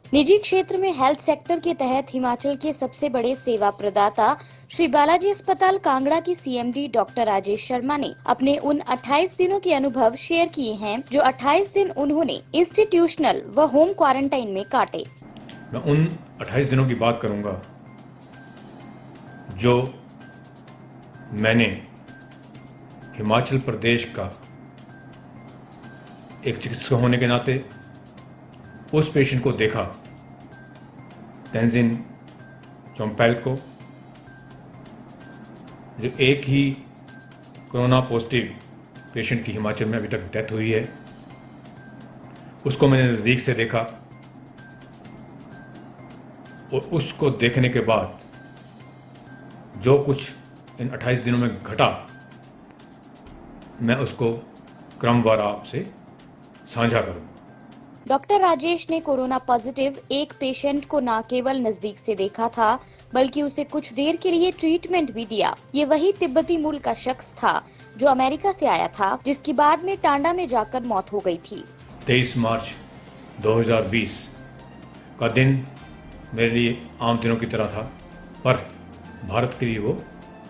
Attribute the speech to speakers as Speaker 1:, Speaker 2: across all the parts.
Speaker 1: निजी क्षेत्र में हेल्थ सेक्टर के तहत हिमाचल के सबसे बड़े सेवा प्रदाता श्री बालाजी अस्पताल कांगड़ा की सीएमडी डॉक्टर राजेश शर्मा ने अपने उन 28 दिनों के अनुभव शेयर किए हैं जो 28 दिन उन्होंने इंस्टीट्यूशनल व होम क्वारंटाइन में काटे।
Speaker 2: मैं उन 28 दिनों की बात करूंगा जो मैंने हिमाचल प्रदेश का एक चिकित्सक होने के नाते उस पेशेंट को देखा, तेंजिन चोम्पेल को, जो एक ही कोरोना पॉजिटिव पेशेंट की हिमाचल में अभी तक डेथ हुई है। उसको मैंने नज़दीक से देखा और उसको देखने के बाद जो कुछ इन 28 दिनों में घटा, मैं उसको क्रमवार आपसे साझा करूंगा।
Speaker 1: डॉक्टर राजेश ने कोरोना पॉजिटिव एक पेशेंट को न केवल नजदीक से देखा था बल्कि उसे कुछ देर के लिए ट्रीटमेंट भी दिया। ये वही तिब्बती मूल का शख्स था जो अमेरिका से आया था, जिसकी बाद में टांडा में जाकर मौत हो गई थी।
Speaker 2: 23 मार्च 2020 का दिन मेरे लिए आम दिनों की तरह था, पर भारत के लिए वो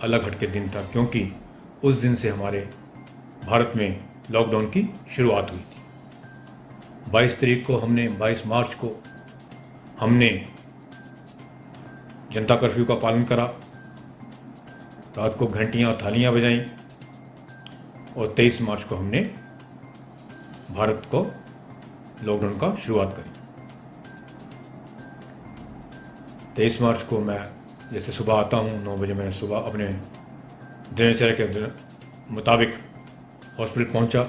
Speaker 2: अलग हटके दिन था, क्योंकि उस दिन से हमारे भारत में लॉकडाउन की शुरुआत हुई थी। 22 मार्च को हमने जनता कर्फ्यू का पालन करा, रात को घंटियां और थालियां बजाईं और 23 मार्च को हमने भारत को लॉकडाउन का शुरुआत करी। 23 मार्च को मैं जैसे सुबह आता हूँ 9 बजे, मैंने सुबह अपने दिनचर्या के मुताबिक हॉस्पिटल पहुँचा।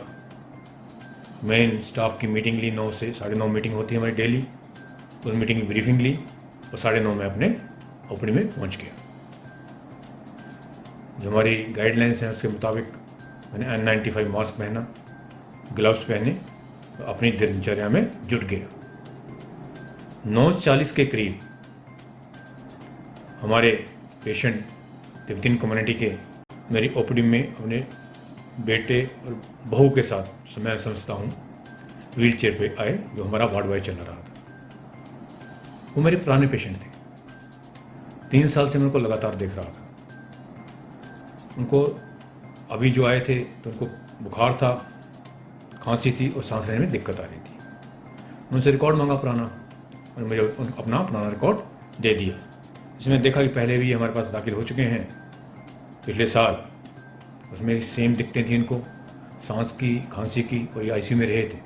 Speaker 2: मेन स्टाफ की मीटिंग ली, 9 से 9:30 मीटिंग होती है हमारी डेली। उस मीटिंग की ब्रीफिंग ली और 9:30 में अपने ओपीडी में पहुंच गया। जो हमारी गाइडलाइंस हैं उसके मुताबिक मैंने N95 मास्क पहना, ग्लव्स पहने तो अपनी दिनचर्या में जुट गया। 9:40 के करीब हमारे पेशेंट तिब्बतीन कम्युनिटी के मेरी ओपीडी में अपने बेटे और बहू के साथ, मैं समझता हूँ, व्हील चेयर पे आए, जो हमारा वार्ड वाइज चल रहा था। वो मेरे पुराने पेशेंट थे, 3 साल से मैं उनको लगातार देख रहा था। उनको अभी जो आए थे तो उनको बुखार था, खांसी थी और सांस लेने में दिक्कत आ रही थी। उनसे रिकॉर्ड मांगा पुराना, और मुझे अपना पुराना रिकॉर्ड दे दिया, जिसमें देखा कि पहले भी हमारे पास दाखिल हो चुके हैं पिछले साल। उसमें सेम दिक्कतें थी इनको, सांस की, खांसी की, और ये आईसीयू में रहे थे।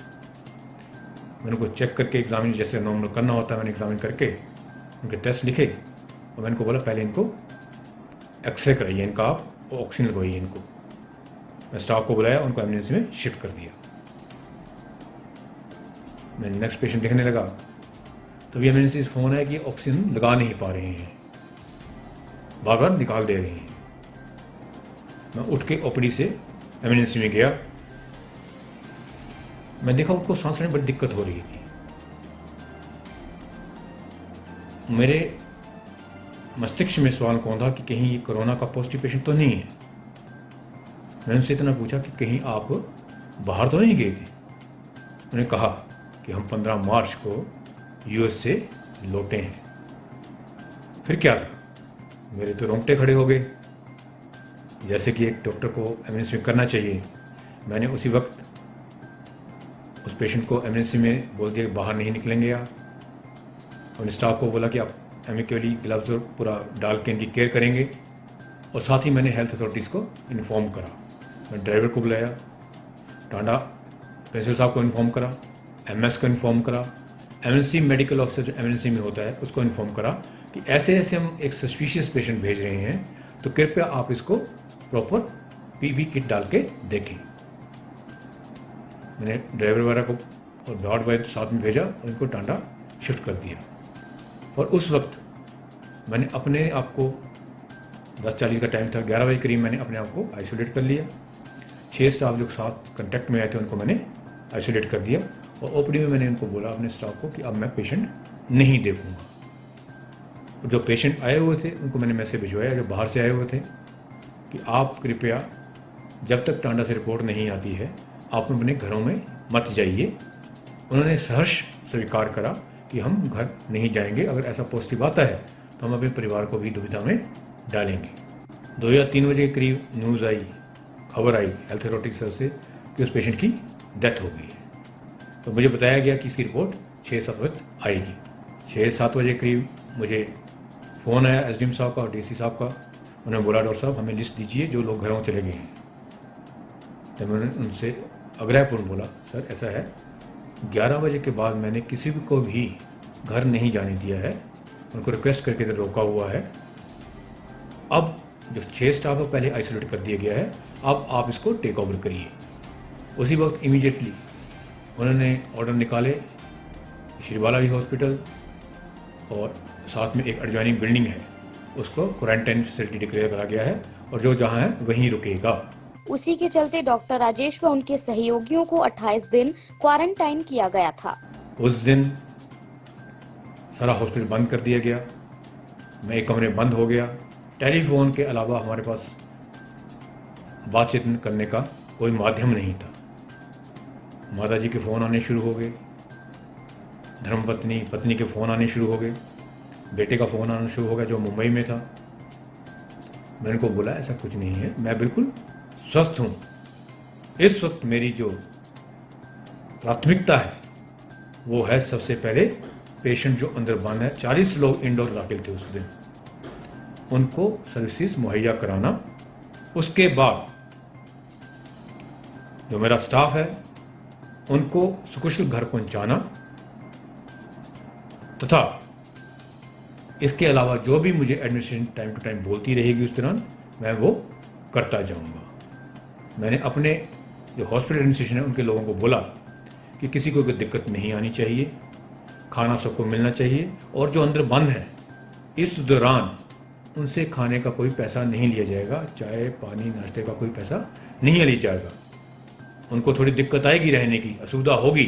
Speaker 2: मैंने उनको चेक करके एग्जामिन जैसे नॉर्मल करना होता है, मैंने एग्जामिन करके उनके टेस्ट लिखे और मैंने उनको बोला पहले इनको एक्सरे कराइए, इनका आप ऑक्सीजन लगवाइए इनको। मैं स्टाफ को बुलाया, उनको एमरजेंसी में शिफ्ट कर दिया। मैं नेक्स्ट पेशेंट देखने लगा तो भी एमरजेंसी से फ़ोन आया कि ऑक्सीजन लगा नहीं पा रहे हैं, बार बार निकाल दे रहे हैं। मैं उठ के ओपीडी से एमरजेंसी में गया। मैं देखा उनको सांस लेने में बड़ी दिक्कत हो रही थी। मेरे मस्तिष्क में सवाल कौन था कि कहीं ये कोरोना का पॉजिटिव पेशेंट तो नहीं है। मैंने उनसे इतना पूछा कि कहीं आप बाहर तो नहीं गए थे। उन्होंने कहा कि हम 15 मार्च को यूएस से लौटे हैं। फिर क्या था, मेरे तो रोंगटे खड़े हो गए, जैसे कि एक डॉक्टर को एमरजेंसी में करना चाहिए। मैंने उसी वक्त उस पेशेंट को एमरजेंसी में बोल दिया कि बाहर नहीं निकलेंगे आप, और स्टाफ को बोला कि आप एमिकली ग्लव्स पूरा डाल के इनकी केयर करेंगे, और साथ ही मैंने हेल्थ अथॉरिटीज़ को इन्फॉर्म करा। मैं ड्राइवर को बुलाया, टांडा प्रिंसिपल साहब को इन्फॉर्म करा, एमएस को इन्फॉर्म करा, एमएनसी मेडिकल ऑफिसर जो एमएनसी में होता है उसको इन्फॉर्म करा कि ऐसे ऐसे हम एक सस्पिशियस पेशेंट भेज रहे हैं, तो कृपया आप इसको प्रॉपर पीपी किट डाल के देखें। मैंने ड्राइवर वगैरह को और वार्ड वाइज साथ में भेजा और इनको टांडा शिफ्ट कर दिया। और उस वक्त मैंने अपने आप को 10:40 का टाइम था, 11 बजे करीब मैंने अपने आप को आइसोलेट कर लिया। 6 स्टाफ जो साथ कंटेक्ट में आए थे उनको मैंने आइसोलेट कर दिया, और ओपीडी में मैंने उनको बोला अपने स्टाफ को कि अब मैं पेशेंट नहीं देखूंगा। जो पेशेंट आए हुए थे उनको मैंने मैसेज भिजवाया, जो बाहर से आए हुए थे, कि आप कृपया जब तक टांडा से रिपोर्ट नहीं आती है आप अपने घरों में मत जाइए। उन्होंने सहर्ष स्वीकार करा कि हम घर नहीं जाएंगे, अगर ऐसा पॉजिटिव आता है तो हम अपने परिवार को भी दुविधा में डालेंगे। 2 या 3 बजे के करीब न्यूज़ आई, खबर आई हेल्थ अथॉरिटी की तरफ से कि उस पेशेंट की डेथ हो गई है। तो मुझे बताया गया कि इसकी रिपोर्ट 6-7 बजे आएगी। 6-7 बजे के करीब मुझे फ़ोन आया एसडीएम साहब का और डीसी साहब का। उन्होंने बोला डॉक्टर साहब हमें लिस्ट दीजिए जो लोग घरों चले गए हैं। तो मैंने उनसे आग्रहपूर्ण बोला सर ऐसा है, 11 बजे के बाद मैंने किसी को भी घर नहीं जाने दिया है, उनको रिक्वेस्ट करके इधर रोका हुआ है। अब जो 6 स्टाफ को पहले आइसोलेट कर दिया गया है, अब आप इसको टेक ओवर करिए। उसी वक्त इमीडिएटली उन्होंने ऑर्डर निकाले, श्री बालाजी हॉस्पिटल और साथ में एक एडजॉइनिंग बिल्डिंग है उसको क्वारंटाइन फैसिलिटी डिक्लेयर करा गया है और जो जहां है वहीं रुकेगा।
Speaker 1: उसी के चलते डॉक्टर राजेश व उनके सहयोगियों को 28 दिन क्वारंटाइन किया गया था।
Speaker 2: उस दिन सारा हॉस्पिटल बंद कर दिया गया, मैं एक कमरे बंद हो गया। टेलीफोन के अलावा हमारे पास बातचीत करने का कोई माध्यम नहीं था। माताजी के फ़ोन आने शुरू हो गए, धर्मपत्नी पत्नी के फ़ोन आने शुरू हो गए, बेटे का फ़ोन आना शुरू हो गया जो मुंबई में था। मैंने उनको बोला ऐसा कुछ नहीं है, मैं बिल्कुल स्वस्थ हूँ। इस वक्त मेरी जो प्राथमिकता है वो है सबसे पहले पेशेंट जो अंदर बंद है, 40 लोग इंडोर दाखिल थे उस दिन, उनको सर्विसेज मुहैया कराना। उसके बाद जो मेरा स्टाफ है उनको सकुशल घर पहुंचाना तथा इसके अलावा जो भी मुझे एडमिनिस्ट्रेशन टाइम टू टाइम बोलती रहेगी उस दौरान मैं वो करता जाऊंगा। मैंने अपने जो हॉस्पिटल एडमिनिस्ट्रेशन है उनके लोगों को बोला कि किसी को कोई दिक्कत नहीं आनी चाहिए, खाना सबको मिलना चाहिए और जो अंदर बंद है इस दौरान उनसे खाने का कोई पैसा नहीं लिया जाएगा, चाय पानी नाश्ते का कोई पैसा नहीं लिया जाएगा। उनको थोड़ी दिक्कत आएगी, रहने की असुविधा होगी,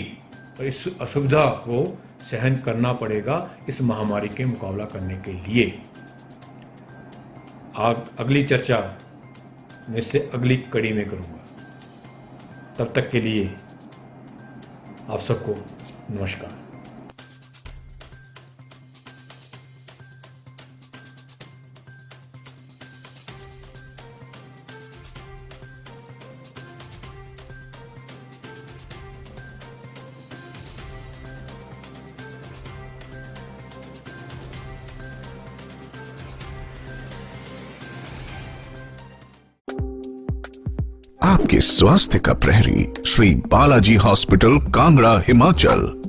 Speaker 2: और इस असुविधा को सहन करना पड़ेगा इस महामारी के मुकाबला करने के लिए। अगली चर्चा मैं इससे अगली कड़ी में करूंगा। तब तक के लिए आप सबको नमस्कार।
Speaker 3: आपके स्वास्थ्य का प्रहरी श्री बालाजी हॉस्पिटल, कांगड़ा, हिमाचल।